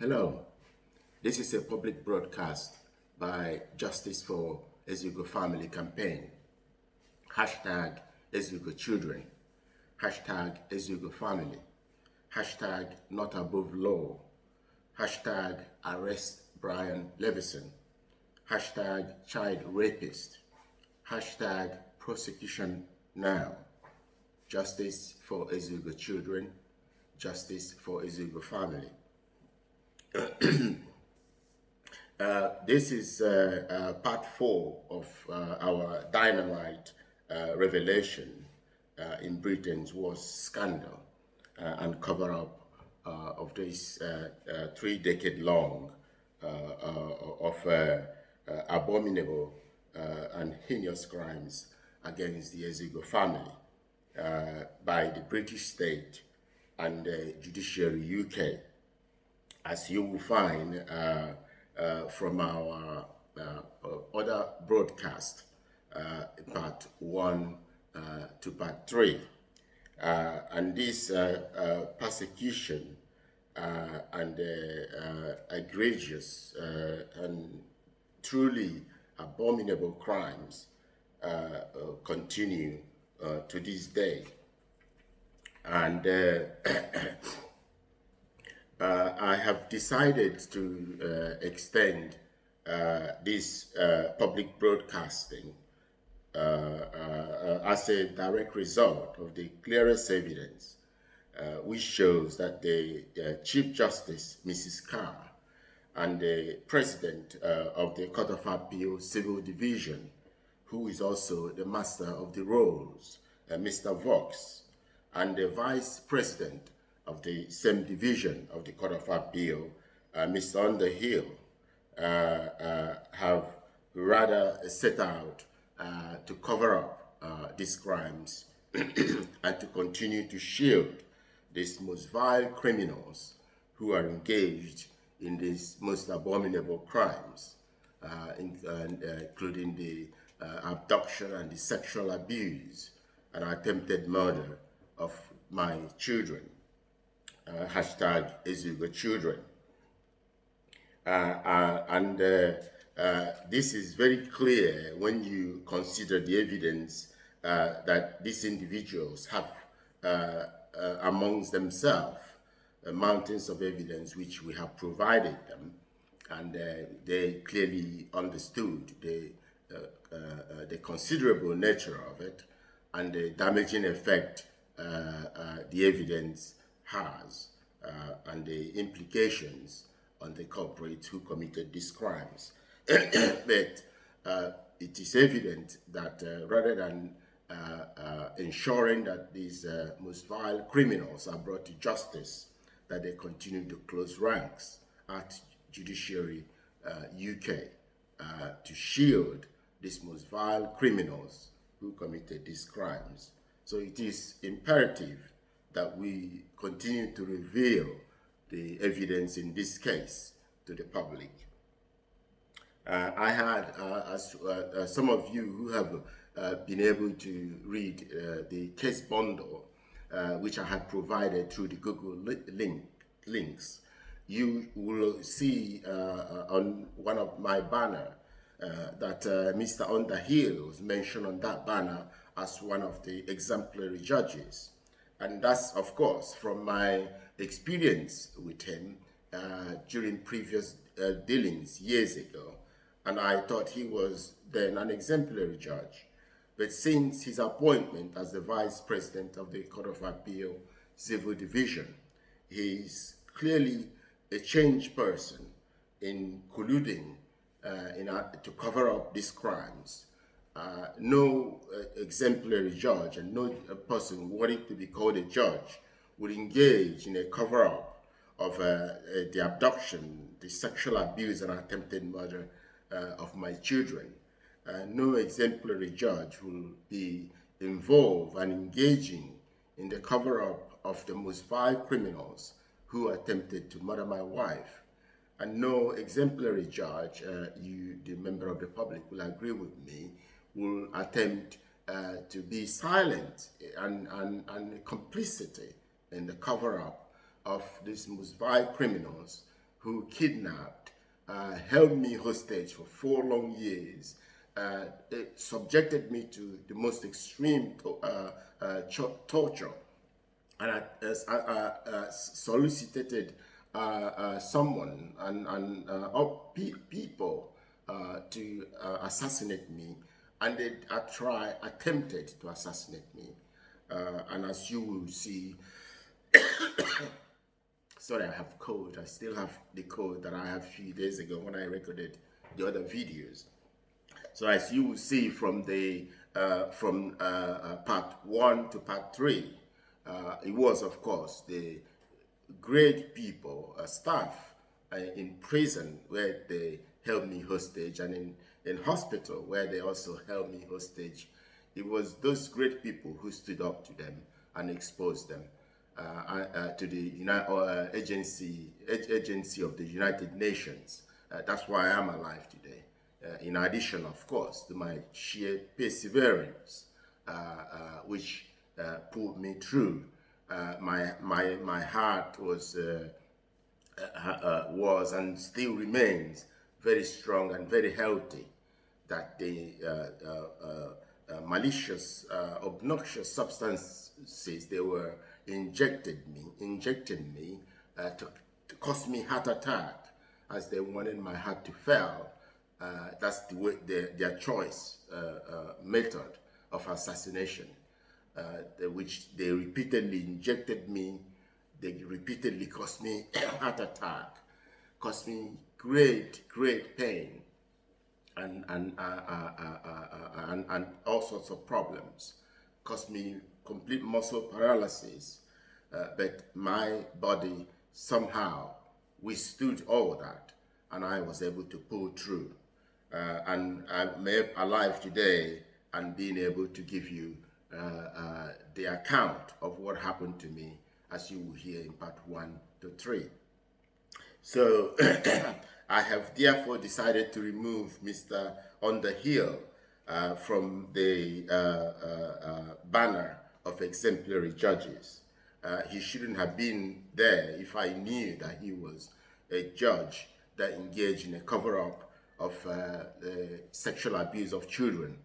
Hello, this is a public broadcast by Justice for it.So Family Campaign. Hashtag it.So Children. Hashtag it.So Family. Hashtag Not Above Law. Hashtag Arrest Brian Leveson. Hashtag Child Rapist. Hashtag Prosecution Now. Justice for it.So Children. Justice for it.So Family. This is part 4 of our Dynamite revelation in Britain's worst scandal and cover-up of this 3-decade-long of abominable and heinous crimes against the it.So family by the British state and Judiciary UK. As you will find from our other broadcast, part 1 to part 3. And this persecution and egregious and truly abominable crimes continue to this day. And I have decided to extend this public broadcasting as a direct result of the clearest evidence which shows that the Chief Justice, Mrs. Carr, and the President of the Court of Appeal Civil Division, who is also the Master of the Rolls, Mr. Vox, and the Vice President of the same division of the Court of Appeal, Mr. Underhill, have rather set out to cover up these crimes and to continue to shield these most vile criminals who are engaged in these most abominable crimes, including the abduction and the sexual abuse and attempted murder of my children. Hashtag it.So Children. This is very clear when you consider the evidence that these individuals have amongst themselves, mountains of evidence which we have provided them, and they clearly understood the considerable nature of it and the damaging effect the evidence has and the implications on the culprits who committed these crimes. But it is evident that rather than ensuring that these most vile criminals are brought to justice, that they continue to close ranks at Judiciary UK to shield these most vile criminals who committed these crimes. So it is imperative that we continue to reveal the evidence in this case to the public. I had, as some of you who have been able to read the case bundle, which I had provided through the Google links, you will see on one of my banner that Mr. Underhill was mentioned on that banner as one of the exemplary judges. And that's, of course, from my experience with him during previous dealings years ago. And I thought he was then an exemplary judge. But since his appointment as the Vice President of the Court of Appeal Civil Division, he's clearly a changed person in colluding to cover up these crimes. No exemplary judge and no person worthy to be called a judge would engage in a cover-up of the abduction, the sexual abuse and attempted murder of my children. No exemplary judge will be involved and engaging in the cover-up of the most vile criminals who attempted to murder my wife. And no exemplary judge, you, the member of the public, will agree with me, will attempt to be silent and complicity in the cover-up of these most vile criminals who kidnapped, held me hostage for 4 long years, it subjected me to the most extreme torture, and I solicited someone and people to assassinate me, and they attempted to assassinate me. And as you will see, sorry, I have code. I still have the code that I have a few days ago when I recorded the other videos. So as you will see from the part 1 to part 3, it was, of course, the great people, staff in prison where they held me hostage, and in hospital where they also held me hostage. It was those great people who stood up to them and exposed them to the agency of the United Nations. That's why I am alive today. In addition, of course, to my sheer perseverance, which pulled me through. My heart was and still remains very strong and very healthy. That the malicious, obnoxious substances they were injecting me to cause me heart attack, as they wanted my heart to fail. That's the way their choice method of assassination, which they repeatedly injected me. They repeatedly caused me heart attack, caused me great pain, and all sorts of problems, caused me complete muscle paralysis. But my body somehow withstood all that, and I was able to pull through. And I'm alive today and being able to give you the account of what happened to me, as you will hear in part 1 to 3. So I have therefore decided to remove Mr. Underhill from the banner of exemplary judges. He shouldn't have been there if I knew that he was a judge that engaged in a cover-up of sexual abuse of children.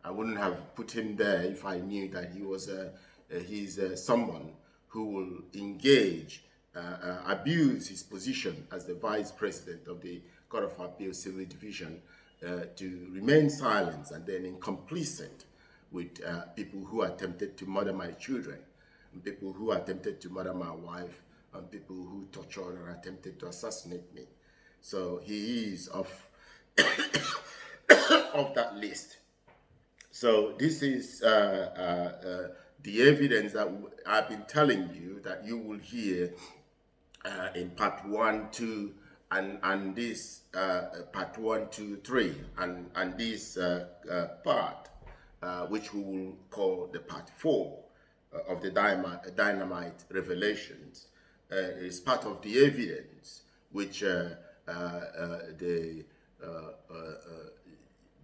I wouldn't have put him there if I knew that he was he's someone who will engage, abuse his position as the Vice President of the Court of Appeal Civil Division to remain silent and then complicit with people who attempted to murder my children, and people who attempted to murder my wife, and people who tortured and attempted to assassinate me. So he is of that list. So this is the evidence that I've been telling you that you will hear in part 1, 2, and this part 1, 2, 3, and this part, which we will call the part 4 of the Dynamite revelations, is part of the evidence which the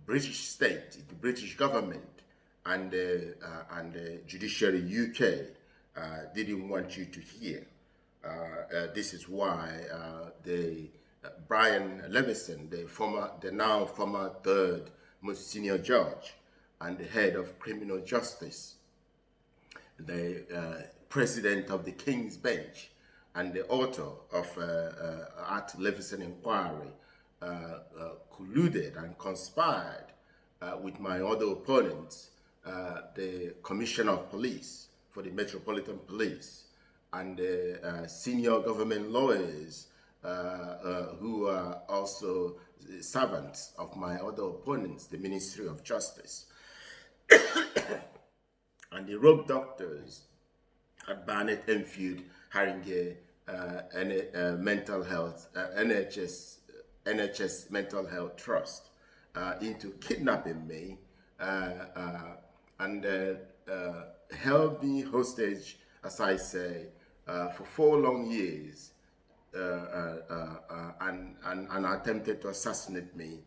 British state, the British government, and the JudiciaryUK didn't want you to hear. This is why Brian Leveson, the now former 3rd most senior judge and the head of criminal justice, the president of the King's Bench, and the author of at Leveson Inquiry, colluded and conspired with my other opponents, the Commissioner of Police for the Metropolitan Police, and the senior government lawyers who are also servants of my other opponents, the Ministry of Justice, and the rogue doctors at Barnet, Enfield, Haringey, mental health, NHS Mental Health Trust, into kidnapping me and held me hostage, as I say, for 4 long years, and attempted to assassinate me.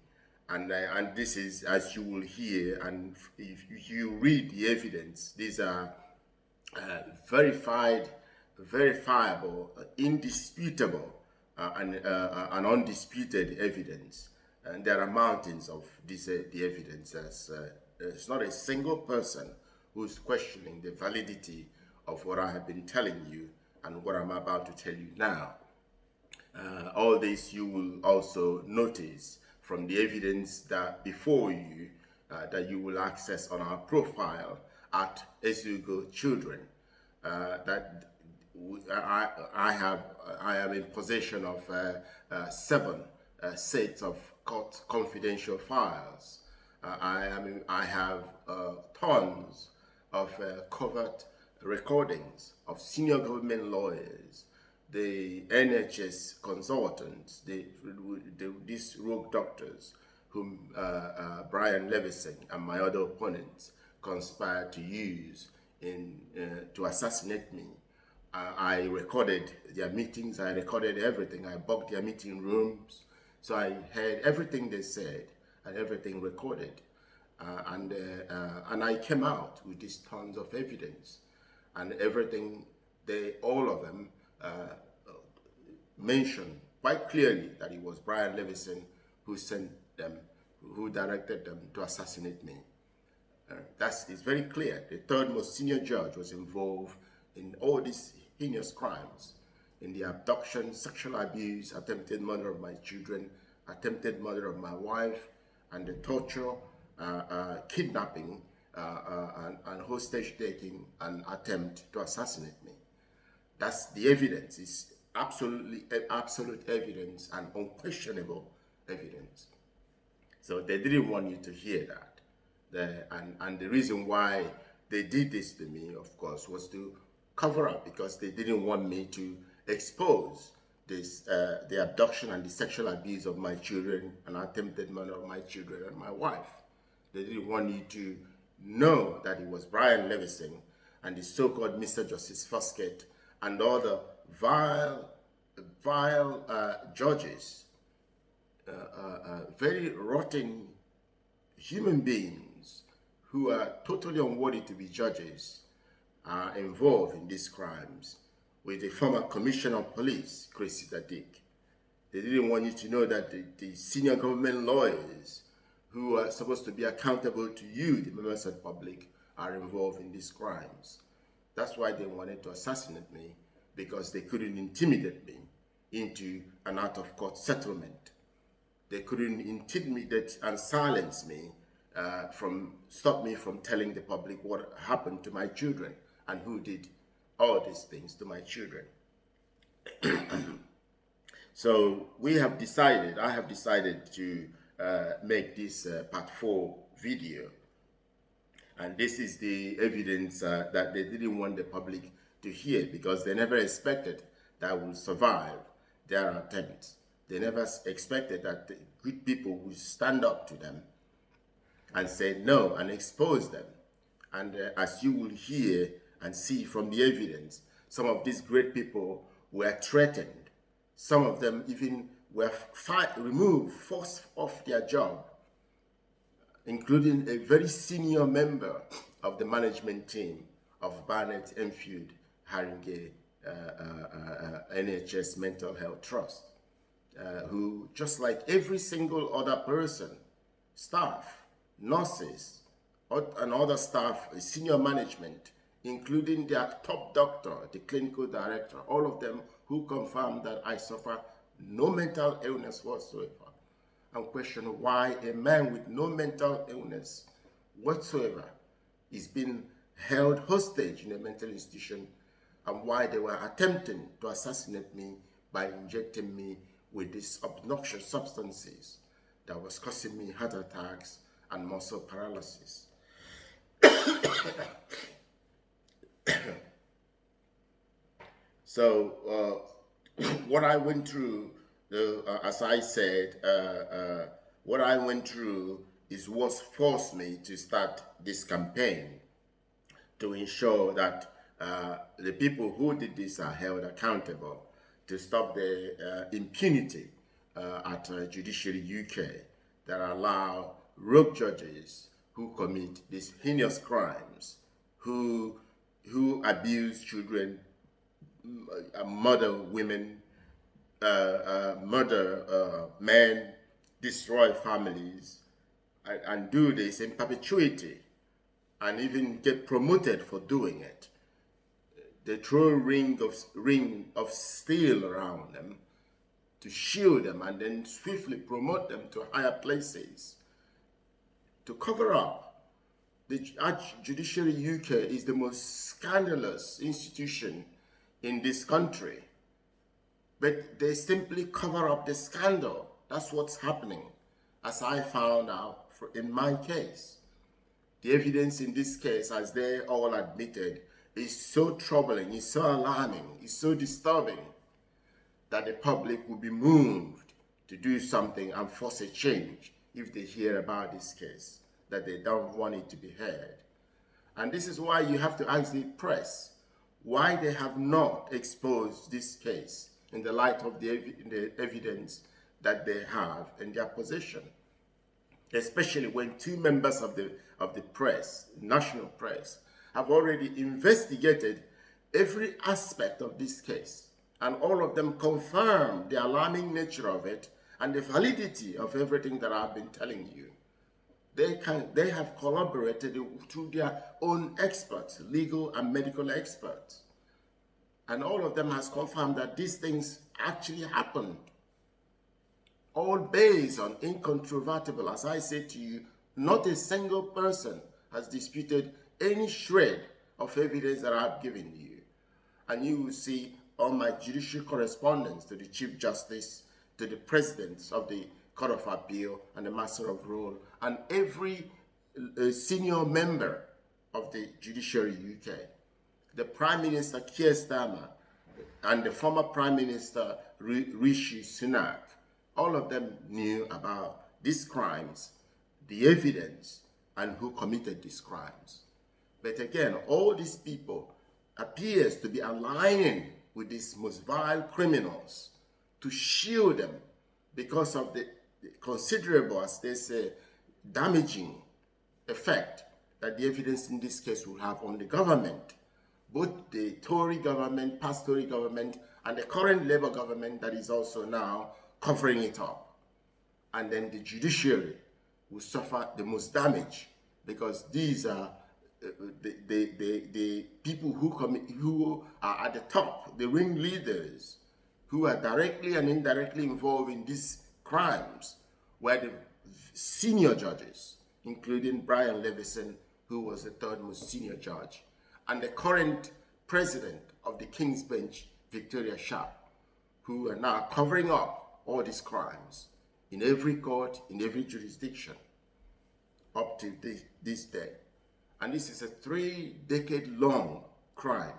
And this is, as you will hear, and if you read the evidence, these are verified, verifiable, indisputable and undisputed evidence. And there are mountains of this, the evidence. There's not a single person who's questioning the validity of what I have been telling you and what I'm about to tell you now. All this you will also notice from the evidence that before you, that you will access on our profile at it.So Children. That I am in possession of 7 sets of court confidential files. I have tons of covert recordings of senior government lawyers, the NHS consultants, these rogue doctors whom Brian Leveson and my other opponents conspired to use to assassinate me. I recorded their meetings, I recorded everything, I booked their meeting rooms, so I heard everything they said and everything recorded. And I came out with these tons of evidence, and everything, all of them mentioned quite clearly that it was Brian Leveson who sent them, who directed them to assassinate me. It's very clear. The third most senior judge was involved in all these heinous crimes, in the abduction, sexual abuse, attempted murder of my children, attempted murder of my wife, and the torture, kidnapping, and hostage taking, and attempt to assassinate me. That's the evidence. It's absolute evidence and unquestionable evidence. So they didn't want you to hear that. And the reason why they did this to me, of course, was to cover up, because they didn't want me to expose this, the abduction and the sexual abuse of my children and attempted murder of my children and my wife. They didn't want you to know that it was Brian Leveson and the so-called Mr. Justice Foskett and other vile judges, very rotten human beings who are totally unworthy to be judges, are involved in these crimes, with the former Commissioner of Police, Keir. They didn't want you to know that the senior government lawyers who are supposed to be accountable to you, the members of the public, are involved in these crimes. That's why they wanted to assassinate me, because they couldn't intimidate me into an out-of-court settlement. They couldn't intimidate and silence me, stop me from telling the public what happened to my children and who did all these things to my children. So I have decided to make this part 4 video. And this is the evidence that they didn't want the public to hear, because they never expected that I would survive their attempts. They never expected that the good people would stand up to them and say no and expose them. And as you will hear and see from the evidence, some of these great people were threatened. Some of them even were removed, forced off their job, including a very senior member of the management team of Barnett Enfield Haringey NHS Mental Health Trust, who, just like every single other person, staff, nurses, and other staff, senior management, including their top doctor, the clinical director, all of them who confirmed that I suffer no mental illness whatsoever, and question why a man with no mental illness whatsoever is being held hostage in a mental institution, and why they were attempting to assassinate me by injecting me with these obnoxious substances that was causing me heart attacks and muscle paralysis. So what I went through, as I said, what I went through is what forced me to start this campaign to ensure that the people who did this are held accountable, to stop the impunity at Judiciary UK that allow rogue judges who commit these heinous crimes, who abuse children, murder women, murder men, destroy families, and do this in perpetuity, and even get promoted for doing it. They throw a ring of steel around them to shield them, and then swiftly promote them to higher places to cover up. The Judiciary UK is the most scandalous institution in this country, but they simply cover up the scandal. That's what's happening, as I found out in my case. The evidence in this case, as they all admitted, is so troubling, is so alarming, is so disturbing that the public will be moved to do something and force a change if they hear about this case, that they don't want it to be heard. And this is why you have to ask the press why they have not exposed this case in the light of the evidence that they have in their possession, especially when two members of the press, national press, have already investigated every aspect of this case, and all of them confirm the alarming nature of it and the validity of everything that I've been telling you. They have collaborated through their own experts, legal and medical experts, and all of them has confirmed that these things actually happened, all based on incontrovertible. As I say to you, not a single person has disputed any shred of evidence that I've given you. And you will see all my judicial correspondence to the Chief Justice, to the Presidents of the Court of Appeal and the Master of Rule, and every senior member of the Judiciary UK. The Prime Minister Keir Starmer and the former Prime Minister Rishi Sunak, all of them knew about these crimes, the evidence, and who committed these crimes. But again, all these people appears to be aligning with these most vile criminals to shield them because of the considerable, as they say, damaging effect that the evidence in this case will have on the government, both the Tory government, past Tory government, and the current Labour government that is also now covering it up. And then the judiciary will suffer the most damage, because these are the people who are at the top, the ringleaders, who are directly and indirectly involved in these crimes, were the senior judges, including Brian Leveson, who was the third most senior judge, and the current president of the King's Bench, Victoria Sharp, who are now covering up all these crimes in every court, in every jurisdiction, up to this day. And this is a 3-decade-long crime,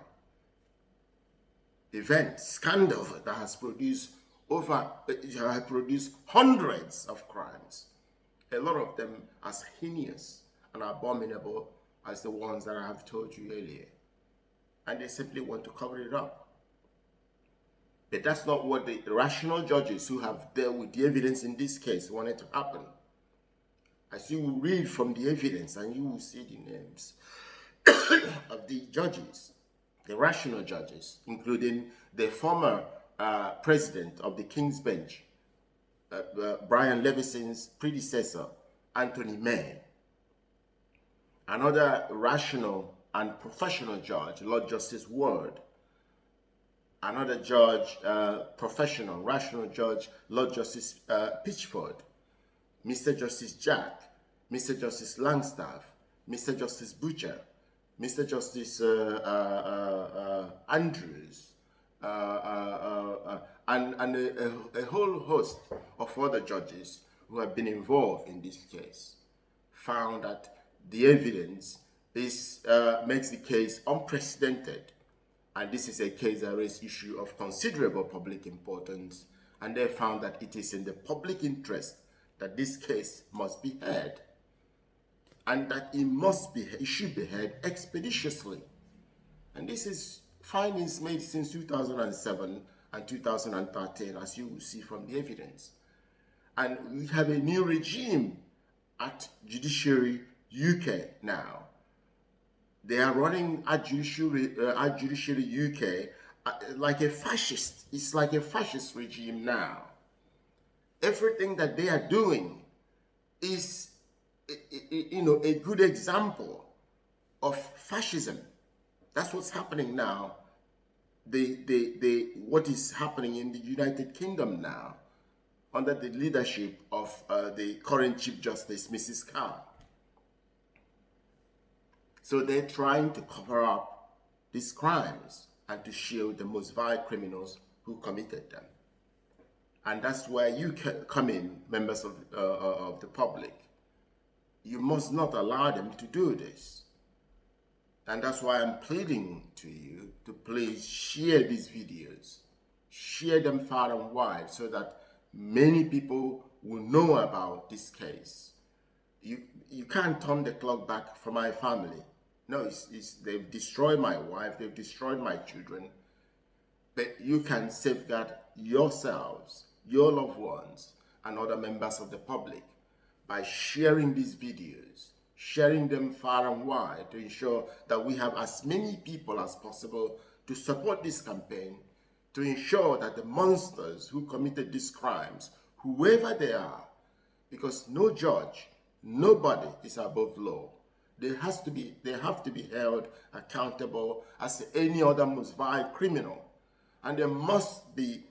event, scandal that has produced hundreds of crimes, a lot of them as heinous and abominable as the ones that I have told you earlier. And they simply want to cover it up. But that's not what the rational judges who have dealt with the evidence in this case wanted to happen. As you will read from the evidence, and you will see the names of the judges, the rational judges, including the former president of the King's Bench, Brian Leveson's predecessor, Anthony May. Another rational and professional judge, Lord Justice Ward. Another judge, professional, rational judge, Lord Justice Pitchford. Mr. Justice Jack, Mr. Justice Langstaff, Mr. Justice Butcher, Mr. Justice Andrews, and a whole host of other judges who have been involved in this case, found that the evidence makes the case unprecedented, and this is a case that raises issue of considerable public importance, and they found that it is in the public interest that this case must be heard, and that it should be heard expeditiously. And this is findings made since 2007 and 2013, as you will see from the evidence. And we have a new regime at Judiciary UK now. They are running at Judiciary UK like a fascist. It's like a fascist regime now. Everything that they are doing is, a good example of fascism. That's what's happening now. What is happening in the United Kingdom now, under the leadership of the current Chief Justice, Mrs. Carr. So they're trying to cover up these crimes and to shield the most vile criminals who committed them. And that's where you come in, members of the public. You must not allow them to do this. And that's why I'm pleading to you to please share these videos. Share them far and wide so that many people will know about this case. You can't turn the clock back for my family. No, they've destroyed my wife, they've destroyed my children. But you can safeguard yourselves, your loved ones, and other members of the public by sharing these videos, sharing them far and wide to ensure that we have as many people as possible to support this campaign, to ensure that the monsters who committed these crimes, whoever they are, because no judge, nobody is above law. They have to be held accountable as any other most vile criminal, and they must be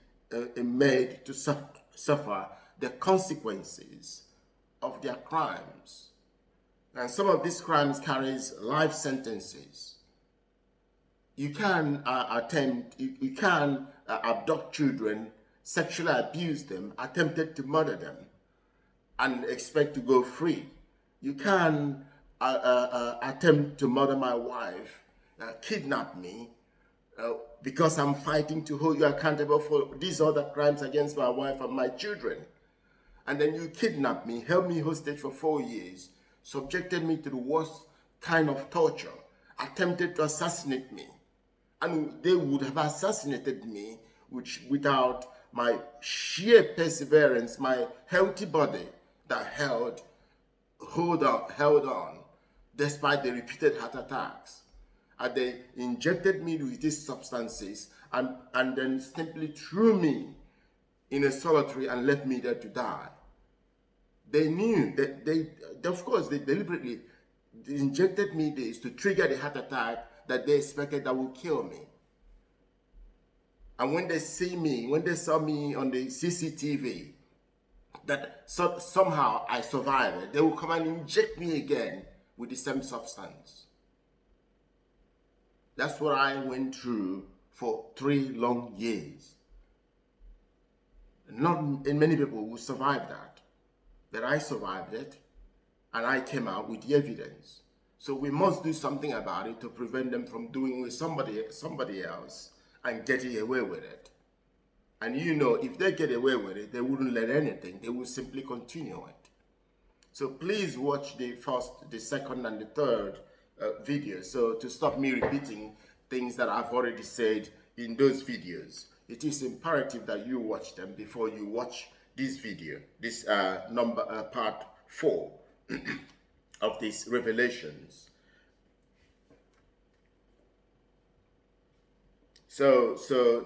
made to suffer the consequences of their crimes. And some of these crimes carries life sentences. You can you can abduct children, sexually abuse them, attempted to murder them, and expect to go free. You can attempt to murder my wife, kidnap me, because I'm fighting to hold you accountable for these other crimes against my wife and my children. And then you kidnap me, held me hostage for 4 years, subjected me to the worst kind of torture, attempted to assassinate me. And they would have assassinated me without my sheer perseverance, my healthy body that held on, despite the repeated heart attacks. And they injected me with these substances and then simply threw me in a solitary and left me there to die. They knew that they deliberately injected me this to trigger the heart attack that they expected that would kill me. And when they saw me on the CCTV, that somehow I survived it, they will come and inject me again with the same substance. That's what I went through for 3 long years. Not many people will survive that. But I survived it, and I came out with the evidence. So we must do something about it to prevent them from doing with somebody else and getting away with it. And if they get away with it, they wouldn't let anything. They would simply continue it. So please watch the first, the second, and the third video. So to stop me repeating things that I've already said in those videos, it is imperative that you watch them before you watch this video, this part 4 of these revelations. So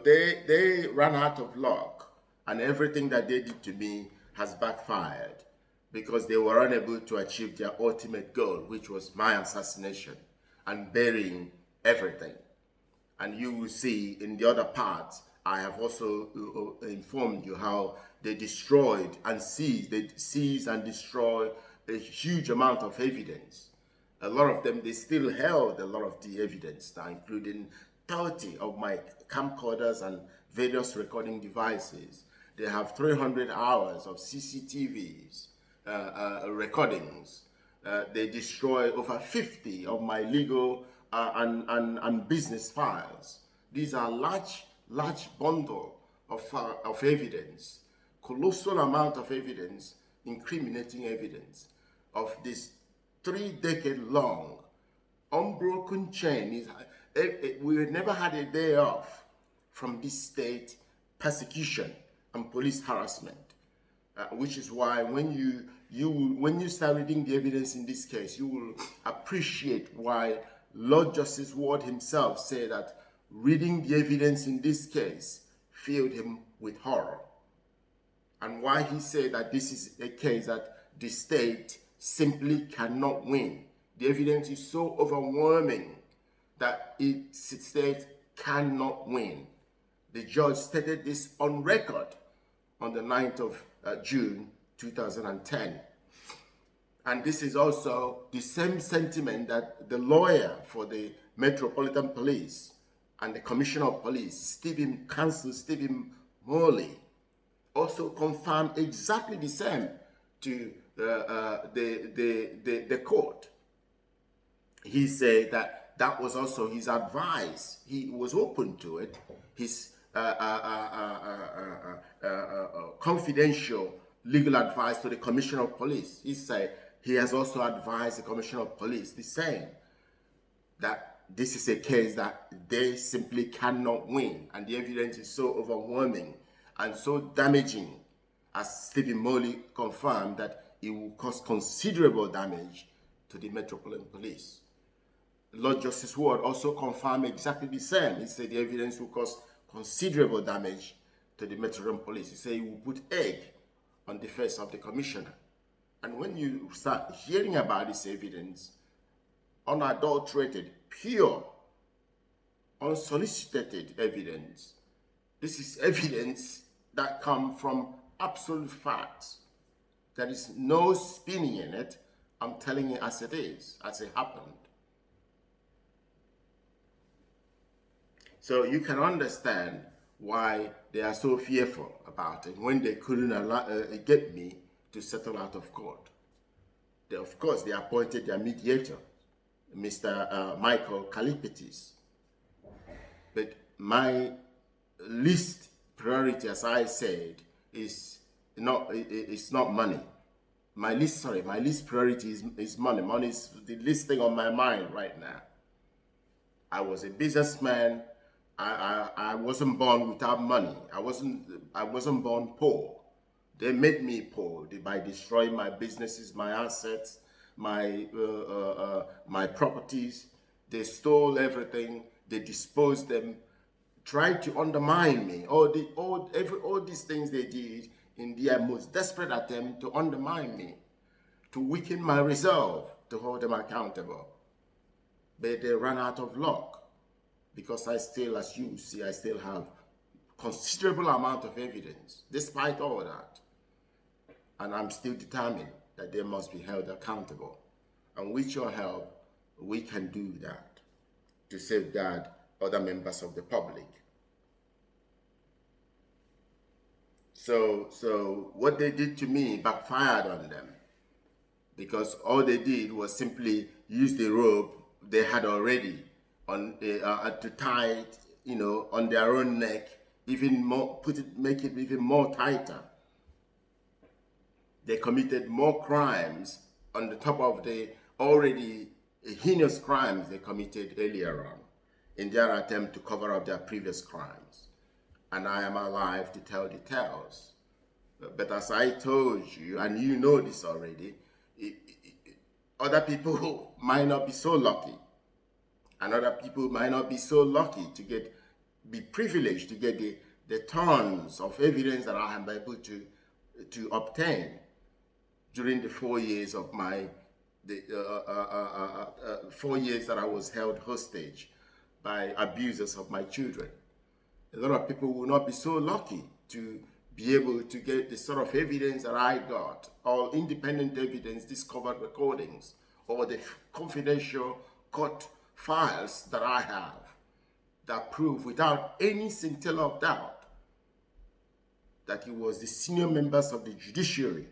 they ran out of luck, and everything that they did to me has backfired because they were unable to achieve their ultimate goal, which was my assassination and burying everything. And you will see in the other parts, I have also informed you how they destroyed and seized and destroyed a huge amount of evidence. A lot of them, they still held a lot of the evidence, including 30 of my camcorders and various recording devices. They have 300 hours of CCTVs recordings. They destroy over 50 of my legal and business files. These are large bundle of evidence, colossal amount of evidence, incriminating evidence of this 3-decade-long unbroken chain. We never had a day off from this state persecution and police harassment, which is why when you start reading the evidence in this case, you will appreciate why Lord Justice Ward himself said that reading the evidence in this case filled him with horror. And why he said that this is a case that the state simply cannot win. The evidence is so overwhelming that the state cannot win. The judge stated this on record on the 9th of June 2010. And this is also the same sentiment that the lawyer for the Metropolitan Police and the Commissioner of Police, Counsel Stephen Morley, also confirmed exactly the same to the court. He said that that was also his advice. He was open to it. His confidential legal advice to the Commissioner of Police. He said he has also advised the Commissioner of Police the same, that this is a case that they simply cannot win, and the evidence is so overwhelming and so damaging, as Stephen Morley confirmed, that it will cause considerable damage to the Metropolitan Police. Lord Justice Ward also confirmed exactly the same. He said the evidence will cause considerable damage to the Metropolitan Police. He said he will put egg on the face of the commissioner. And when you start hearing about this evidence, unadulterated, pure, unsolicited evidence, this is evidence that comes from absolute facts. There is no spinning in it. I'm telling you as it is, as it happened. So you can understand why they are so fearful about it when they couldn't get me to settle out of court. Of course, they appointed their mediator, Mr. Michael Kalipetis. But my least priority, as I said, is not money. My least priority is money. Money is the least thing on my mind right now. I was a businessman. I wasn't born without money. I wasn't born poor. They made me poor by destroying my businesses, my assets, my properties. They stole everything. They disposed them, tried to undermine me. All these things they did in their most desperate attempt to undermine me, to weaken my resolve to hold them accountable. But they ran out of luck, because I still, as you see, I still have considerable amount of evidence, despite all that. And I'm still determined that they must be held accountable. And with your help, we can do that to safeguard other members of the public. So what they did to me backfired on them, because all they did was simply use the rope they had already on to tie it, on their own neck, even more, make it even more tighter. They committed more crimes on the top of the already heinous crimes they committed earlier on in their attempt to cover up their previous crimes. And I am alive to tell the tales. But as I told you, and you know this already, other people might not be so lucky. And other people might not be so lucky to be privileged to get the tons of evidence that I am able to obtain during the 4 years of 4 years that I was held hostage by abusers of my children. A lot of people will not be so lucky to be able to get the sort of evidence that I got, all independent evidence, discovered recordings, or the confidential court files that I have that prove without any scintilla of doubt that it was the senior members of the judiciary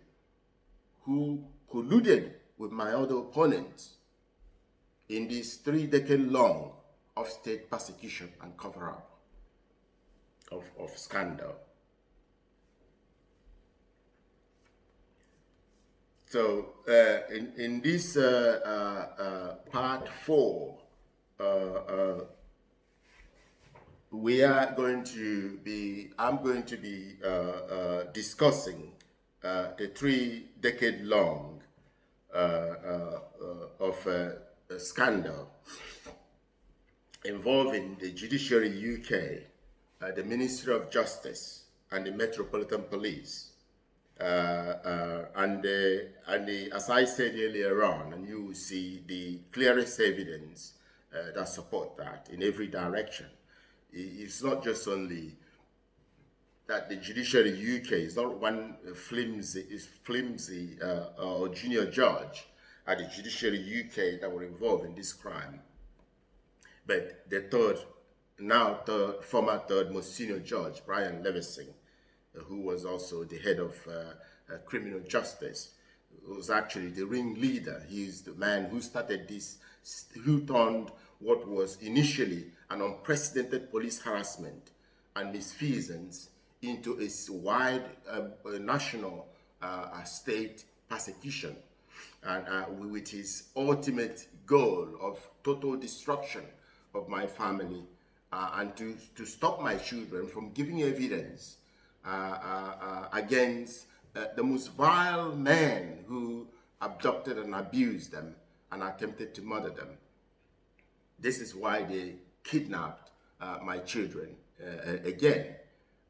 who colluded with my other opponents in this 3-decade-long of state persecution and cover-up of scandal. So in this part 4, I'm going to be discussing the 3-decade-long of scandal involving the Judiciary UK, the Ministry of Justice, and the Metropolitan Police. As I said earlier on, and you will see the clearest evidence that support that in every direction. It's not just only that the Judiciary UK is not one flimsy or junior judge at the Judiciary UK that were involved in this crime, but the former third most senior judge, Brian Leveson, who was also the head of criminal justice, was actually the ringleader. He's the man who started this, who turned what was initially an unprecedented police harassment and misfeasance into a wide national state persecution, and with his ultimate goal of total destruction of my family and to stop my children from giving evidence against the most vile man who abducted and abused them and attempted to murder them. This is why they kidnapped my children again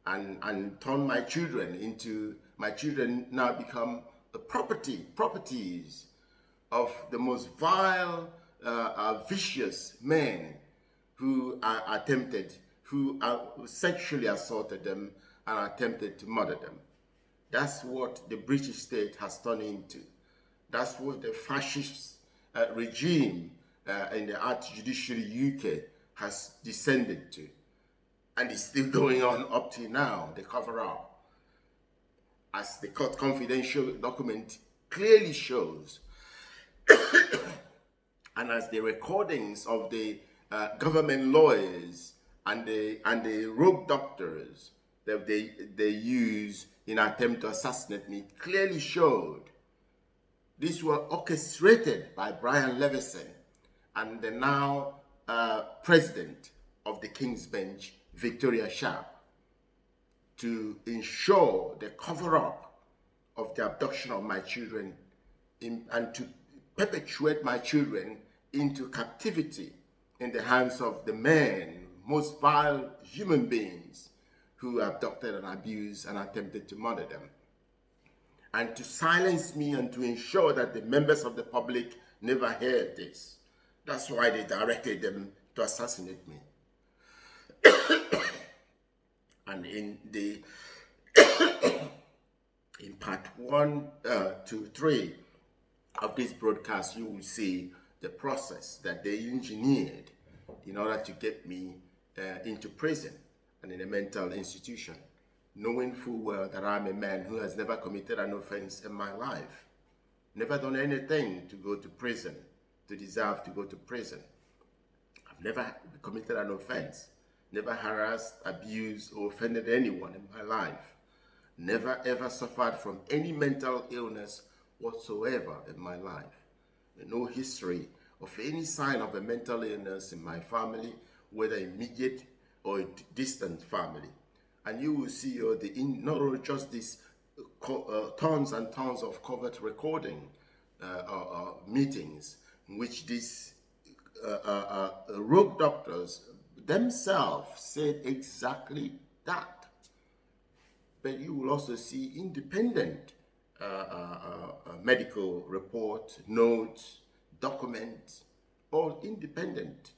and turned my children now become the properties of the most vile, vicious men who sexually assaulted them and attempted to murder them. That's what the British state has turned into. That's what the fascist regime in the Judiciary UK has descended to. And it's still going on up to now, the cover-up. As the court confidential document clearly shows, and as the recordings of the government lawyers and the rogue doctors that they use in an attempt to assassinate me clearly showed, these were orchestrated by Brian Leveson and the now president of the King's Bench, Victoria Sharp, to ensure the cover-up of the abduction of my children and to perpetuate my children into captivity in the hands of the men, most vile human beings who abducted and abused and attempted to murder them, and to silence me and to ensure that the members of the public never heard this. That's why they directed them to assassinate me. And in part 1 to 3 of this broadcast, you will see the process that they engineered in order to get me into prison and in a mental institution, knowing full well that I'm a man who has never committed an offense in my life, never done anything to go to prison, to deserve to go to prison. I've never committed an offense, never harassed, abused, or offended anyone in my life, never ever suffered from any mental illness whatsoever in my life. No history of any sign of a mental illness in my family, whether immediate or distant family. And you will see not only just these tons and tons of covert recording meetings in which these rogue doctors themselves said exactly that. But you will also see independent medical report, notes, documents, all independent,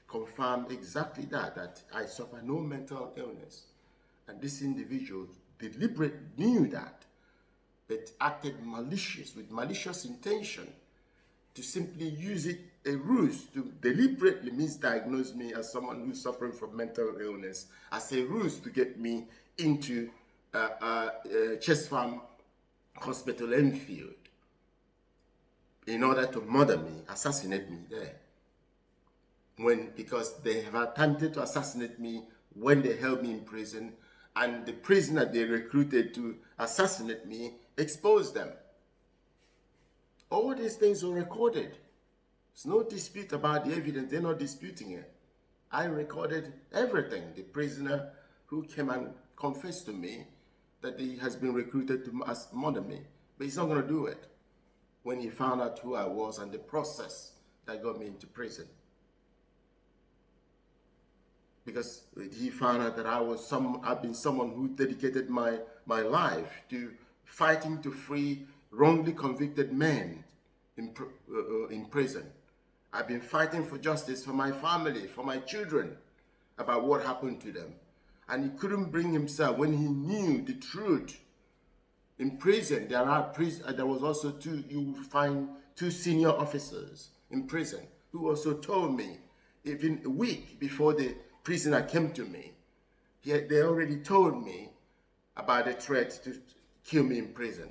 confirm exactly that I suffer no mental illness. And this individual deliberately knew that, but acted with malicious intention to simply use it a ruse to deliberately misdiagnose me as someone who's suffering from mental illness, as a ruse to get me into Chest Farm Hospital, Enfield, in order to murder me, assassinate me there. Because they have attempted to assassinate me when they held me in prison, and the prisoner they recruited to assassinate me exposed them. All these things were recorded. There's no dispute about the evidence. They're not disputing it. I recorded everything. The prisoner who came and confessed to me that he has been recruited to murder me, but he's not going to do it when he found out who I was and the process that got me into prison. because he found out that I've been someone who dedicated my life to fighting to free wrongly convicted men in prison. I've been fighting for justice for my family, for my children, about what happened to them. And he couldn't bring himself, when he knew the truth. In prison, there was also you will find two senior officers in prison who also told me, even a week before the prisoner came to me, they already told me about the threat to kill me in prison.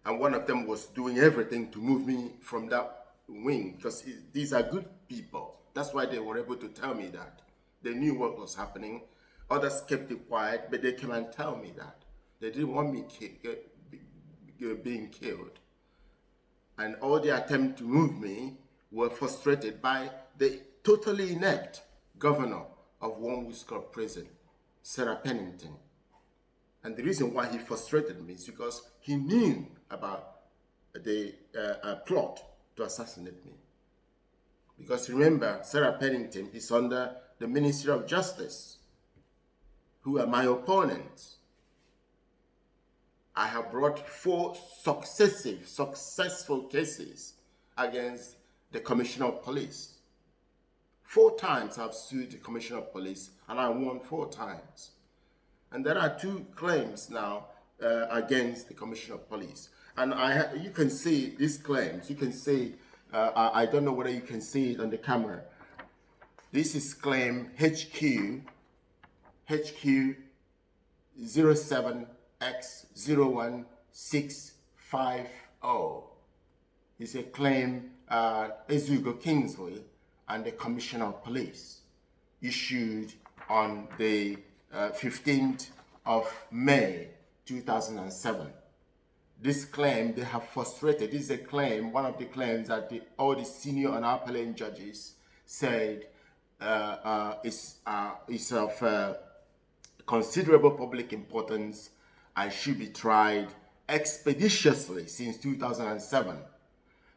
And one of them was doing everything to move me from that wing, because these are good people. That's why they were able to tell me that. They knew what was happening. Others kept it quiet, but they came and tell me that. They didn't want me being killed. And all the attempt to move me were frustrated by the totally inept governor of Wormwood prison, Sarah Pennington. And the reason why he frustrated me is because he knew about the plot to assassinate me. Because remember, Sarah Pennington is under the Ministry of Justice, who are my opponents. I have brought 4 successful cases against the Commissioner of Police. 4 times I've sued the Commissioner of Police, and I won 4 times. And there are 2 claims now against the Commissioner of Police. And you can see these claims. You can see, I don't know whether you can see it on the camera. This is claim HQ 07X01650. It's a claim Ezugo Kingsley and the Commissioner of Police issued on the 15th of May 2007. This claim they have frustrated. This is a claim, one of the claims that all the senior and appellate judges said is of considerable public importance and should be tried expeditiously since 2007.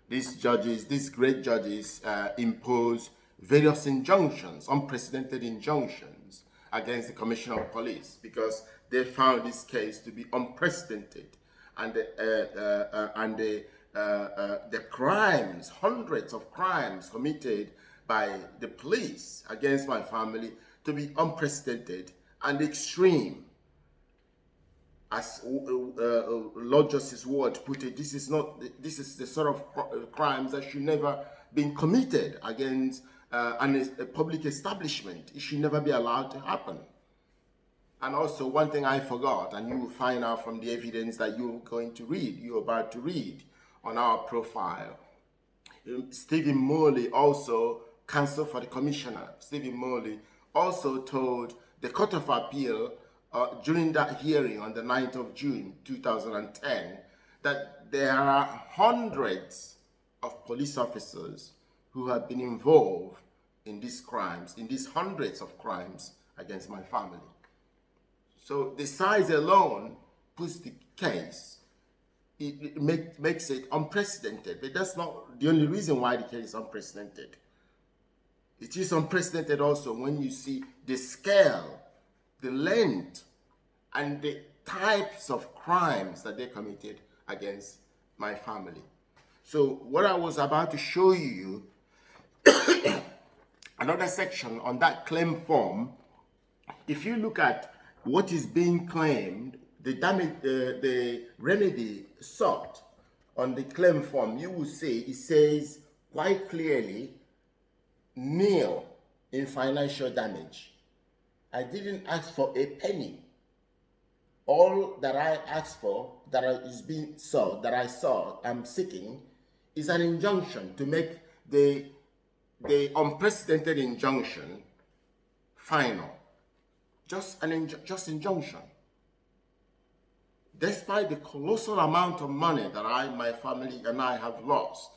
These great judges impose various injunctions, unprecedented injunctions against the Commissioner of Police because they found this case to be unprecedented, and the crimes, hundreds of crimes committed by the police against my family to be unprecedented and extreme. As Lord Justice Ward put it, this is the sort of crimes that should never been committed against a public establishment. It should never be allowed to happen. And also, one thing I forgot, and you will find out from the evidence that you're about to read on our profile. Stephen Morley, also counsel for the commissioner, Stephen Morley, also told the Court of Appeal during that hearing on the 9th of June 2010 that there are hundreds of police officers who have been involved in these crimes, in these hundreds of crimes against my family. So the size alone puts the case, it makes it unprecedented, but that's not the only reason why the case is unprecedented. It is unprecedented also when you see the scale, the length, and the types of crimes that they committed against my family. So what I was about to show you, another section on that claim form, if you look at what is being claimed, the remedy sought on the claim form, you will see it says quite clearly, nil in financial damage. I didn't ask for a penny. All that I asked for, I'm seeking, is an injunction to make the unprecedented injunction final. Just injunction. Despite the colossal amount of money that my family and I have lost,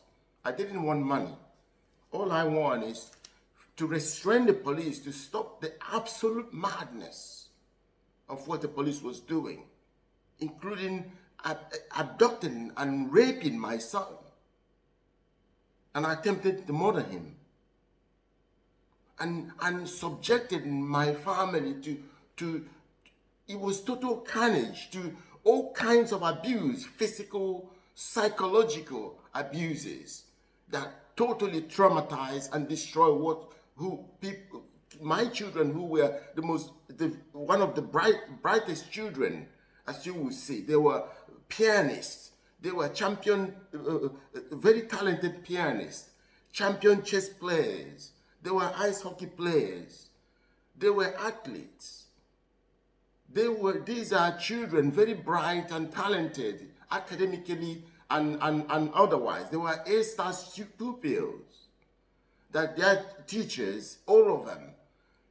I didn't want money. All I want is to restrain the police, to stop the absolute madness of what the police was doing, including abducting and raping my son. And I attempted to murder him. and subjected my family to it was total carnage, to all kinds of abuse, physical, psychological abuses that totally traumatized and destroyed my children, who were one of the brightest children, as you will see. They were pianists. They were very talented pianists, champion chess players. They were ice hockey players. They were athletes. These are children, very bright and talented, academically and otherwise. They were A-star pupils that their teachers, all of them,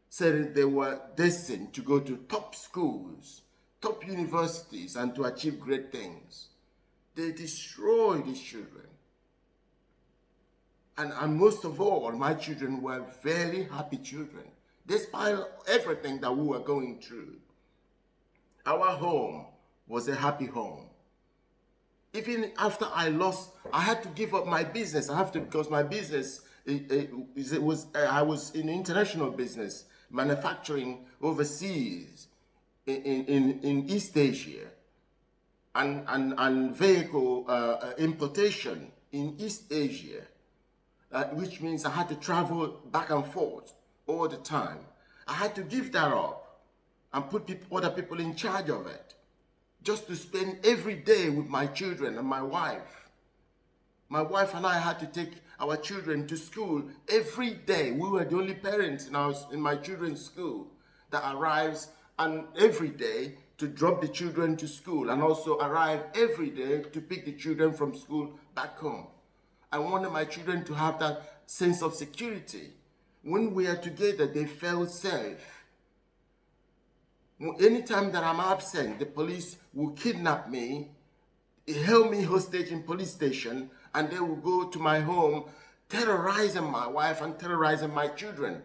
said they were destined to go to top schools, top universities, and to achieve great things. They destroyed these children. And most of all, my children were very happy children, despite everything that we were going through. Our home was a happy home. Even after I had to give up my business. Because my business, I was in international business, manufacturing overseas in East Asia, and vehicle importation in East Asia, which means I had to travel back and forth all the time. I had to give that up and put other people in charge of it, just to spend every day with my children and my wife. My wife and I had to take our children to school every day. We were the only parents in my children's school that arrives and every day to drop the children to school, and also arrive every day to pick the children from school back home. I wanted my children to have that sense of security. When we are together, they felt safe. Anytime that I'm absent, the police will kidnap me, held me hostage in police station, and they will go to my home, terrorizing my wife and terrorizing my children.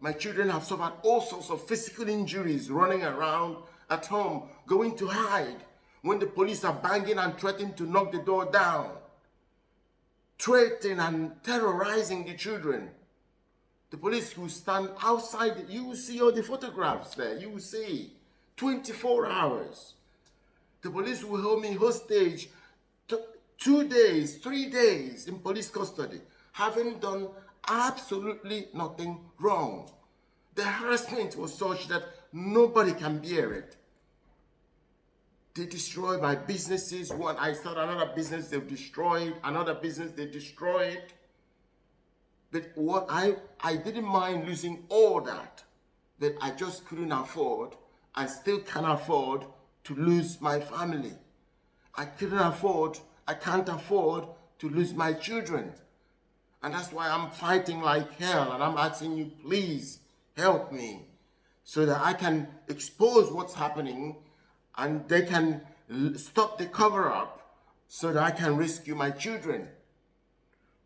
My children have suffered all sorts of physical injuries running around at home, going to hide when the police are banging and threatening to knock the door down, threatening and terrorizing the children. The police will stand outside. You will see all the photographs there. You will see 24 hours. The police will hold me hostage 2 days, 3 days in police custody, having done absolutely nothing wrong. The harassment was such that nobody can bear it. They destroyed my businesses. When I started another business, they've destroyed. Another business, they destroyed. But what I didn't mind losing all that I just couldn't afford, and still can't afford to lose my family. I can't afford to lose my children. And that's why I'm fighting like hell, and I'm asking you, please help me so that I can expose what's happening and they can stop the cover-up so that I can rescue my children.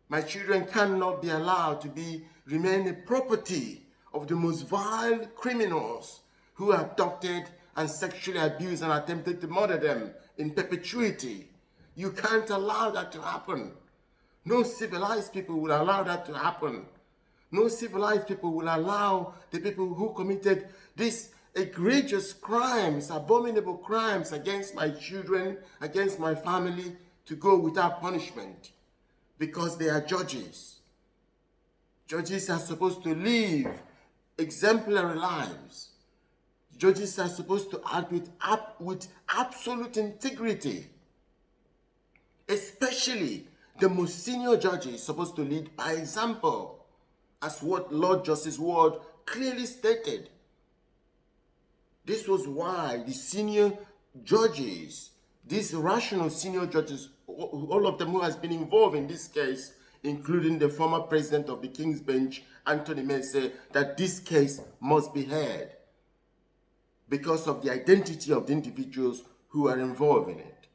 My children cannot be allowed to remain the property of the most vile criminals who abducted and sexually abused and attempted to murder them in perpetuity. You can't allow that to happen. No civilized people will allow that to happen. No civilized people will allow the people who committed these egregious crimes, abominable crimes against my children, against my family, to go without punishment. Because they are judges. Judges are supposed to live exemplary lives. Judges are supposed to act with absolute integrity. Especially the most senior judge is supposed to lead by example, as what Lord Justice Ward clearly stated. This was why the senior judges, these rational senior judges, all of them who has been involved in this case, including the former president of the King's Bench, Anthony May, say that this case must be heard because of the identity of the individuals who are involved in it.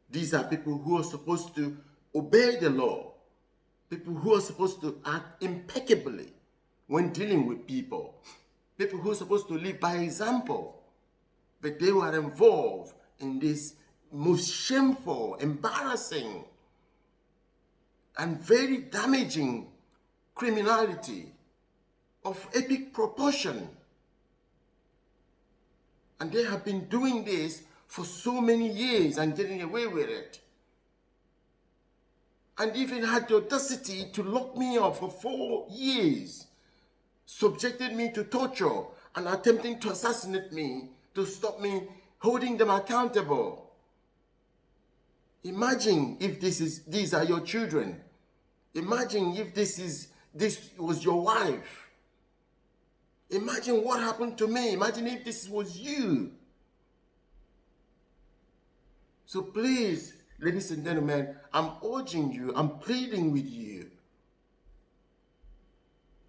These are people who are supposed to obey the law, people who are supposed to act impeccably when dealing with people, people who are supposed to live by example, but they were involved in this most shameful, embarrassing, and very damaging criminality of epic proportion. And they have been doing this for so many years and getting away with it. And even had the audacity to lock me up for 4 years, subjected me to torture and attempting to assassinate me to stop me holding them accountable. Imagine if these are your children. Imagine if this was your wife. Imagine what happened to me. Imagine if this was you. So please, ladies and gentlemen, I'm urging you, I'm pleading with you.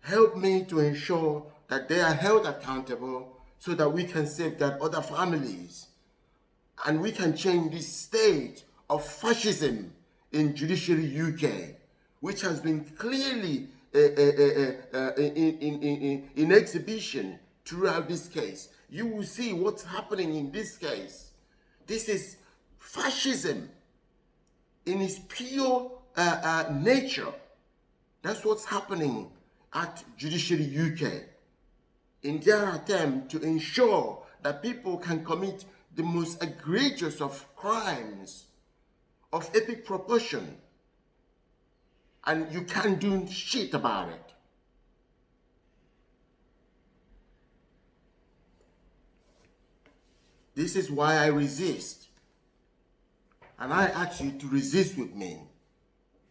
Help me to ensure that they are held accountable so that we can safeguard other families and we can change this state of fascism in Judiciary UK, which has been clearly in exhibition throughout this case. You will see what's happening in this case. This is fascism in its pure nature. That's what's happening at Judiciary UK in their attempt to ensure that people can commit the most egregious of crimes of epic proportion, and you can't do shit about it. This is why I resist. And I ask you to resist with me.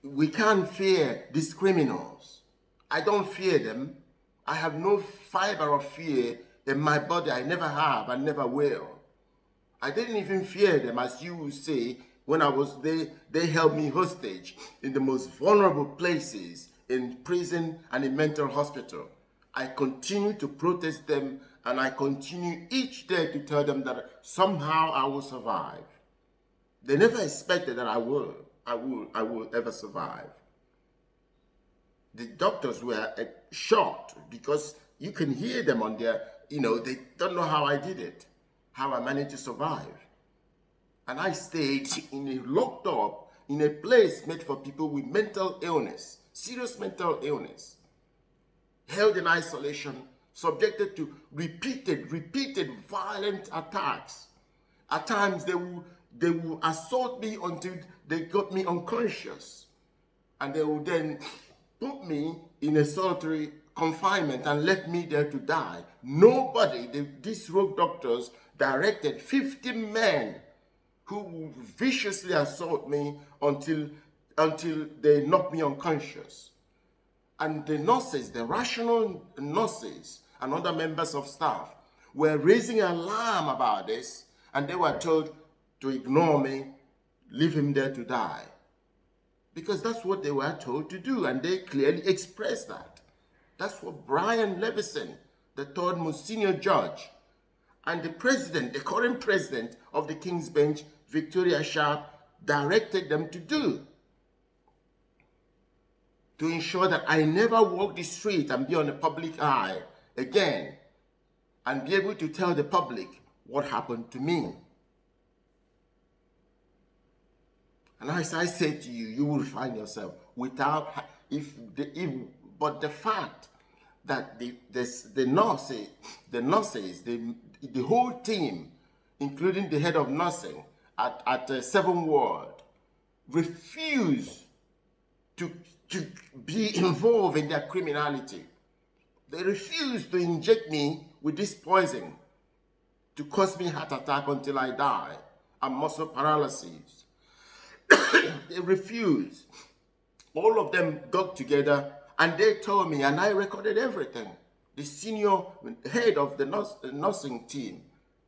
We can't fear these criminals. I don't fear them. I have no fiber of fear in my body. I never have, I never will. I didn't even fear them, as you would say, when they held me hostage in the most vulnerable places, in prison and in mental hospital. I continue to protest them, and I continue each day to tell them that somehow I will survive. They never expected that I will ever survive. The doctors were shocked because you can hear them on their, they don't know how I did it, how I managed to survive. And I stayed locked up in a place made for people with mental illness, serious mental illness, held in isolation, subjected to repeated violent attacks. At times they will assault me until they got me unconscious, and they will then put me in a solitary confinement and left me there to die. These rogue doctors directed 50 men who would viciously assault me until they knocked me unconscious. And the nurses, the rational nurses and other members of staff were raising alarm about this, and they were told to ignore me, leave him there to die. Because that's what they were told to do, and they clearly expressed that. That's what Brian Leveson, the third most senior judge, and the current president of the King's Bench, Victoria Sharp, directed them to do. To ensure that I never walk the street and be on the public eye again, and be able to tell the public what happened to me. And as I say to you, you will find yourself but the fact that the nurses, the whole team, including the head of nursing at 7th Ward, refuse to be involved in their criminality. They refuse to inject me with this poison to cause me heart attack until I die and muscle paralysis. They refuse. All of them got together and they told me, and I recorded everything. The senior head of the nursing team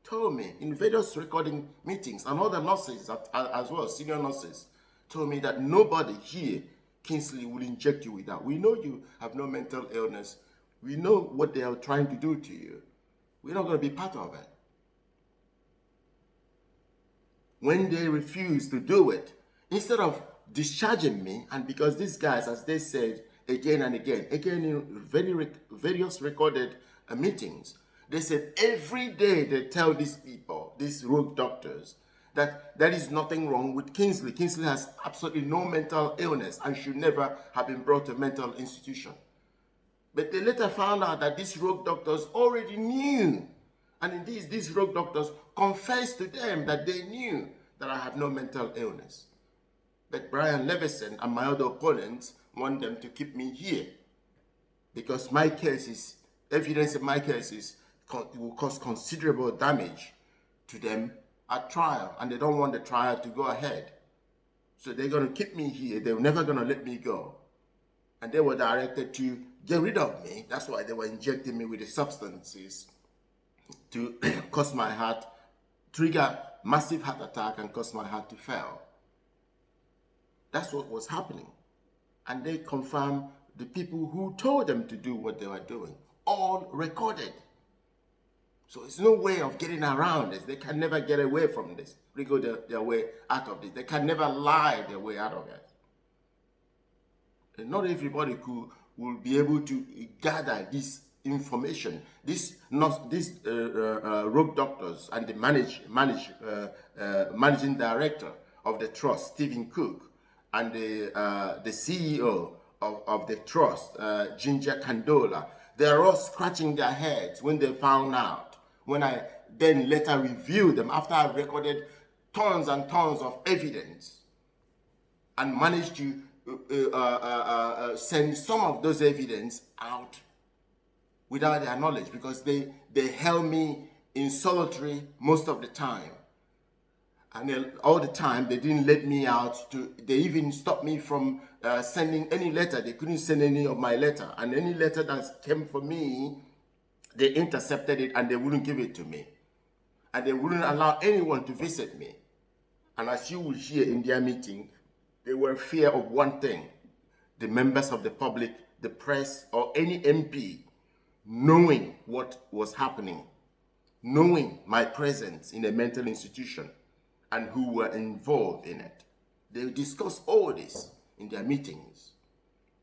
told me in various recording meetings, and other nurses as well, senior nurses, told me that nobody here, Kingsley, will inject you with that. We know you have no mental illness. We know what they are trying to do to you. We're not going to be part of it. When they refused to do it, instead of discharging me, and because these guys, as they said again and again in various recorded meetings, they said every day they tell these people, these rogue doctors, that there is nothing wrong with Kingsley. Kingsley has absolutely no mental illness and should never have been brought to a mental institution. But they later found out that these rogue doctors already knew. And indeed, these rogue doctors confessed to them that they knew that I have no mental illness. But Brian Leveson and my other opponents want them to keep me here because my cases, evidence of my cases, will cause considerable damage to them at trial, and they don't want the trial to go ahead. So they're going to keep me here. They're never going to let me go. And they were directed to get rid of me. That's why they were injecting me with the substances to cause my heart, trigger massive heart attack and cause my heart to fail. That's what was happening. And they confirmed the people who told them to do what they were doing, all recorded. So there's no way of getting around this. They can never get away from this, wriggle their way out of this. They can never lie their way out of it. And not everybody will be able to gather this information. These rogue doctors and the managing director of the trust, Stephen Cook, and the CEO of the trust, Ginger Candola, they're all scratching their heads when they found out. When I then later reviewed them after I recorded tons and tons of evidence and managed to send some of those evidence out without their knowledge, because they held me in solitary most of the time. And all the time, they didn't let me out. They even stopped me from sending any letter. They couldn't send any of my letter. And any letter that came for me, they intercepted it and they wouldn't give it to me. And they wouldn't allow anyone to visit me. And as you will hear in their meeting, they were in fear of one thing: the members of the public, the press, or any MP knowing what was happening, knowing my presence in a mental institution, and who were involved in it. They discussed all this in their meetings.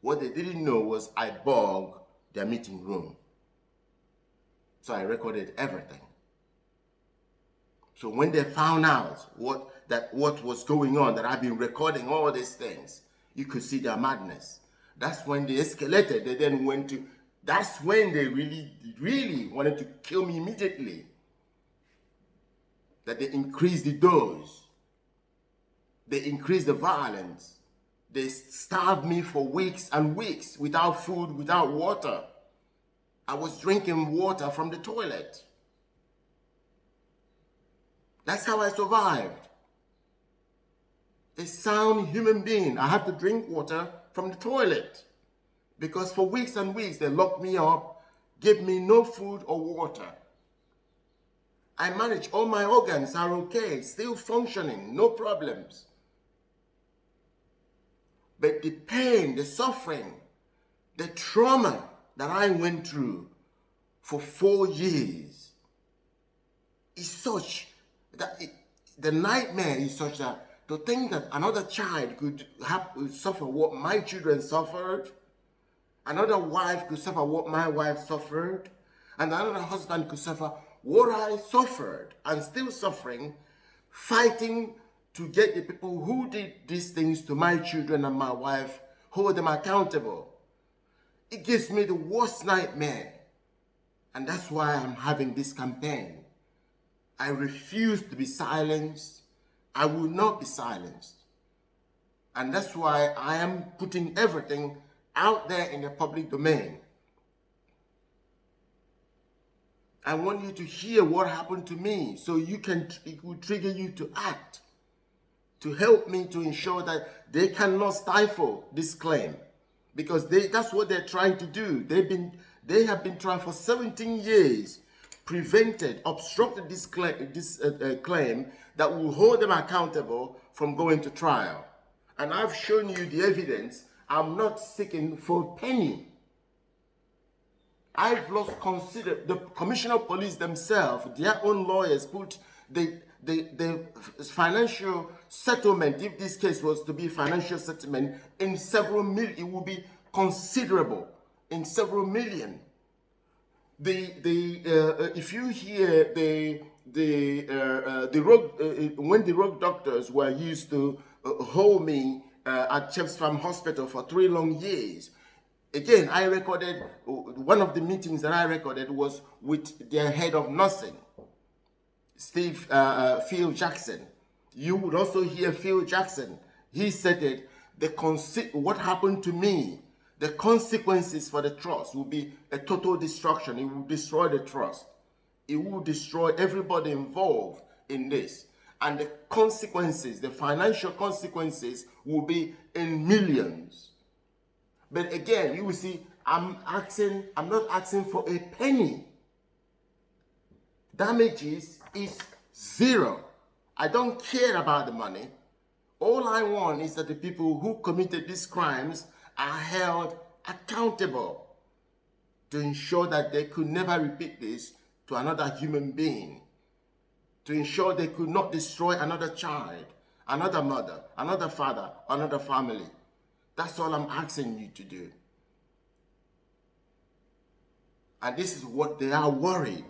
What they didn't know was I bugged their meeting room. So I recorded everything. So when they found out what was going on, that I've been recording all these things, you could see their madness. That's when they escalated. They then went to, that's when they really wanted to kill me immediately. That they increased the dose. They increased the violence. They starved me for weeks and weeks without food, without water. I was drinking water from the toilet. That's how I survived. A sound human being, I had to drink water from the toilet. Because for weeks and weeks, they locked me up, gave me no food or water. I manage, all my organs are okay, still functioning, no problems. But the pain, the suffering, the trauma that I went through for 4 years is such that the nightmare is such that to think that another child could suffer what my children suffered, another wife could suffer what my wife suffered, and another husband could suffer what I suffered and still suffering, fighting to get the people who did these things to my children and my wife, hold them accountable. It gives me the worst nightmare. And that's why I'm having this campaign. I refuse to be silenced. I will not be silenced. And that's why I am putting everything out there in the public domain. I want you to hear what happened to me so it will trigger you to act, to help me to ensure that they cannot stifle this claim, because that's what they're trying to do. They have been trying for 17 years, obstructed this claim that will hold them accountable from going to trial. And I've shown you the evidence. I'm not seeking for a penny. I've lost the Commissioner of Police themselves, their own lawyers put the financial settlement, if this case was to be financial settlement, in several million. It would be considerable, in several million. If you hear when the rogue doctors were used to hold me at Chepstow Hospital for 3 long years, Again, I recorded, one of the meetings that I recorded was with their head of nursing, Phil Jackson. You would also hear Phil Jackson. He said it, what happened to me, the consequences for the trust will be a total destruction. It will destroy the trust. It will destroy everybody involved in this. And the consequences, the financial consequences, will be in millions. But again, you will see, I'm not asking for a penny. Damages is zero. I don't care about the money. All I want is that the people who committed these crimes are held accountable to ensure that they could never repeat this to another human being, to ensure they could not destroy another child, another mother, another father, another family. That's all I'm asking you to do. And this is what they are worried.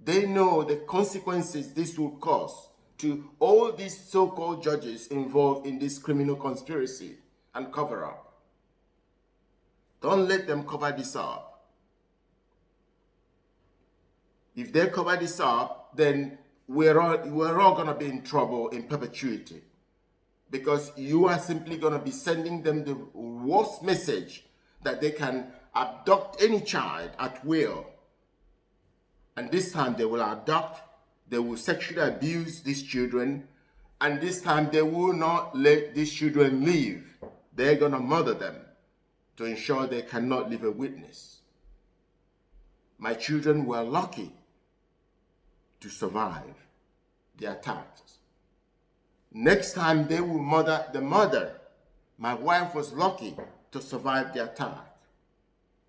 They know the consequences this will cause to all these so-called judges involved in this criminal conspiracy and cover-up. Don't let them cover this up. If they cover this up, then we're all going to be in trouble in perpetuity, because you are simply going to be sending them the worst message that they can abduct any child at will. And this time they will abduct, they will sexually abuse these children, and this time they will not let these children live. They're going to murder them to ensure they cannot leave a witness. My children were lucky to survive the attacks. Next time they will murder the mother. My wife was lucky to survive the attack.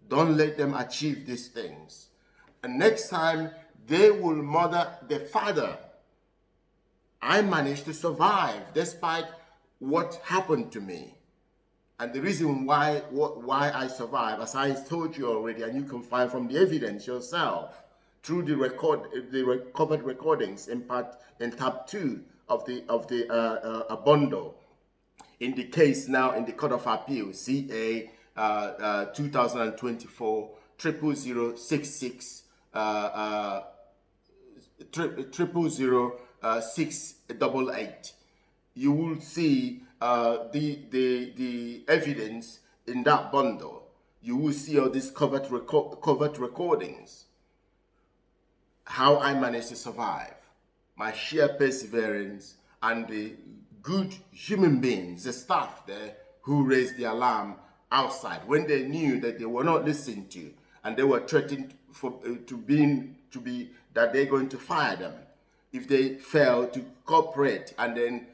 Don't let them achieve these things. And next time they will murder the father. I managed to survive despite what happened to me. And the reason why I survived, as I told you already, and you can find from the evidence yourself through the recovered recordings in tab 2 of the bundle, in the case now in the Court of Appeal, CA 2024 00066 0000688. You will see the evidence in that bundle. You will see all these covered recordings. How I managed to survive, my sheer perseverance, and the good human beings, the staff there who raised the alarm outside when they knew that they were not listened to, and they were threatened that they're going to fire them if they fail to cooperate and then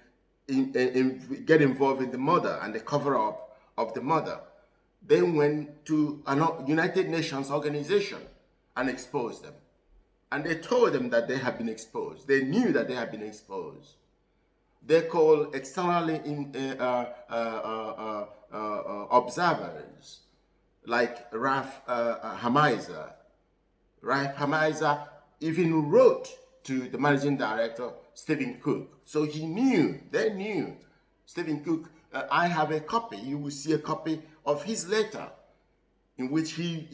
get involved in the murder and the cover-up of the murder. They went to a United Nations organization and exposed them. And they told them that they had been exposed. They knew that they had been exposed. They called externally observers like Ralph Hamiser. Ralph Hamiser even wrote to the managing director, Stephen Cook. So he knew, they knew. Stephen Cook, I have a copy. You will see a copy of his letter in which he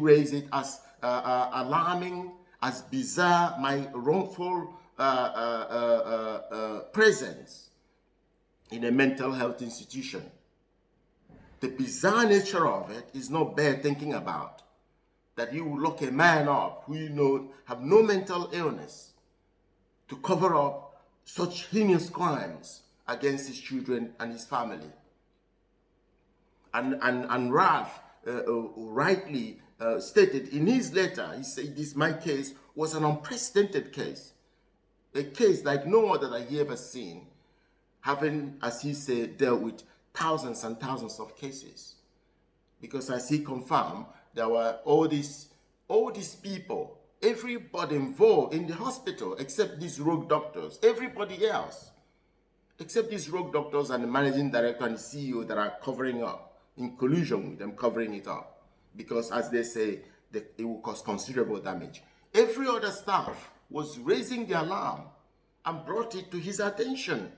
raised it as alarming, as bizarre, my wrongful presence in a mental health institution. The bizarre nature of it is not bad thinking about. That you will lock a man up who you know have no mental illness to cover up such heinous crimes against his children and his family. And Ralph rightly stated in his letter, he said my case was an unprecedented case. A case like no other that he ever seen, having, as he said, dealt with thousands and thousands of cases. Because as he confirmed, there were all these people, everybody involved in the hospital, except these rogue doctors, everybody else, except these rogue doctors and the managing director and the CEO that are covering up, in collusion with them, covering it up. Because as they say, it will cause considerable damage. Every other staff was raising the alarm and brought it to his attention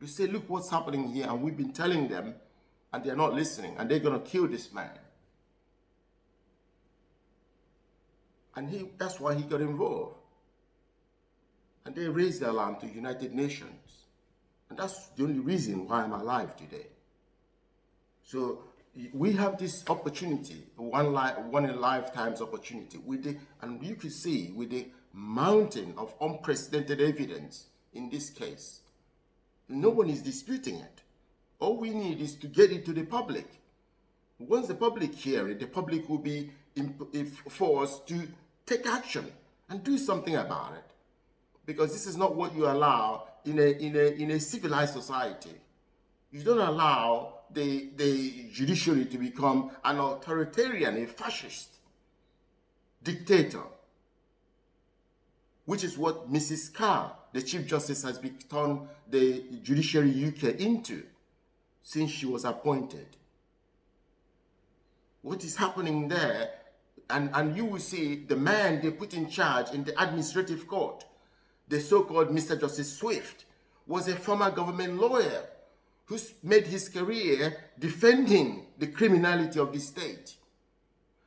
to say, look what's happening here. And we've been telling them, and they're not listening, and they're going to kill this man. And that's why he got involved. And they raised the alarm to United Nations. And that's the only reason why I'm alive today. So we have this opportunity, one in a lifetime's opportunity, and you can see with the mountain of unprecedented evidence in this case. No one is disputing it. All we need is to get it to the public. Once the public hear it, the public will be forced to take action and do something about it. Because this is not what you allow in a civilized society. You don't allow the judiciary to become an authoritarian, a fascist dictator, which is what Mrs. Carr, the Chief Justice, has turned the Judiciary UK into since she was appointed. What is happening there, and you will see the man they put in charge in the administrative court, the so-called Mr. Justice Swift, was a former government lawyer who made his career defending the criminality of the state.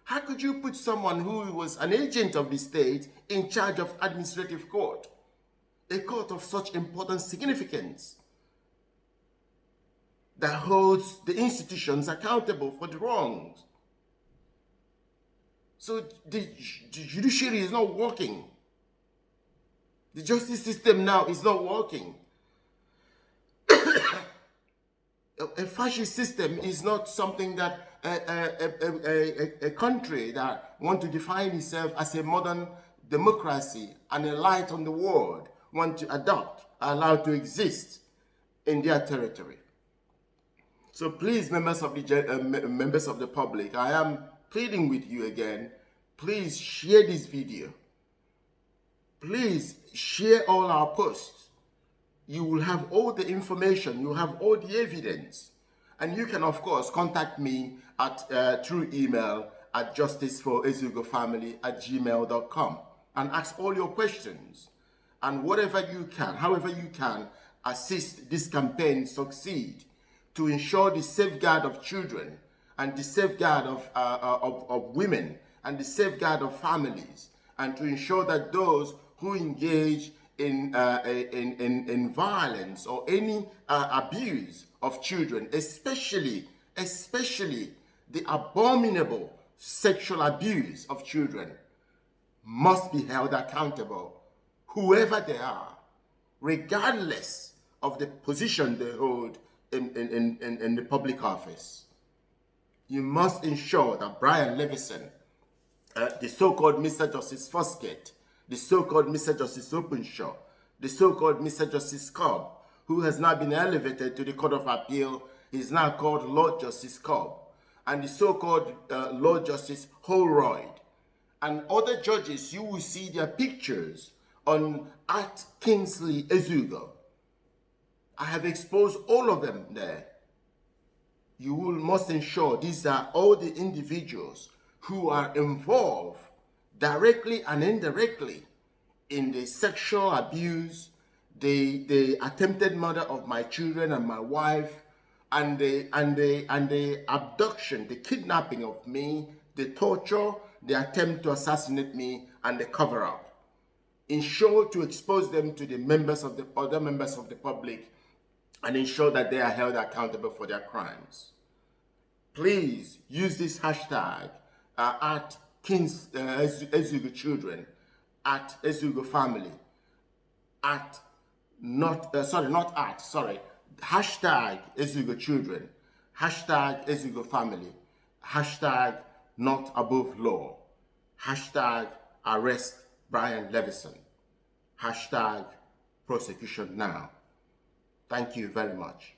How could you put someone who was an agent of the state in charge of administrative court, a court of such important significance that holds the institutions accountable for the wrongs? So the judiciary is not working. The justice system now is not working. A fascist system is not something that a country that wants to define itself as a modern democracy and a light on the world want to adopt, allow to exist in their territory. So please, members of the public, I am pleading with you again, please share this video. Please share all our posts. You will have all the information, you have all the evidence. And you can, of course, contact me through email at justiceforezugofamily@gmail.com and ask all your questions. And whatever you can, however you can, assist this campaign succeed to ensure the safeguard of children and the safeguard of women and the safeguard of families, and to ensure that those who engage in violence or any abuse of children, especially the abominable sexual abuse of children, must be held accountable, whoever they are, regardless of the position they hold in the public office. You must ensure that Brian Leveson, the so-called Mr. Justice Foskett, the so-called Mr. Justice Openshaw, the so-called Mr. Justice Cobb, who has now been elevated to the Court of Appeal, is now called Lord Justice Cobb, and the so-called Lord Justice Holroyd, and other judges. You will see their pictures on @Kingsley Ezugo. I have exposed all of them there. You must ensure these are all the individuals who are involved directly and indirectly in the sexual abuse, the attempted murder of my children and my wife, and the abduction, the kidnapping of me, the torture, the attempt to assassinate me, and the cover-up. Ensure to expose them to the other members of the public, and ensure that they are held accountable for their crimes. Please use this hashtag at Ezugo Children, at Ezugo Family, hashtag Ezugo Children, hashtag Ezugo Family, hashtag Not Above Law, hashtag Arrest Brian Leveson, hashtag Prosecution Now. Thank you very much.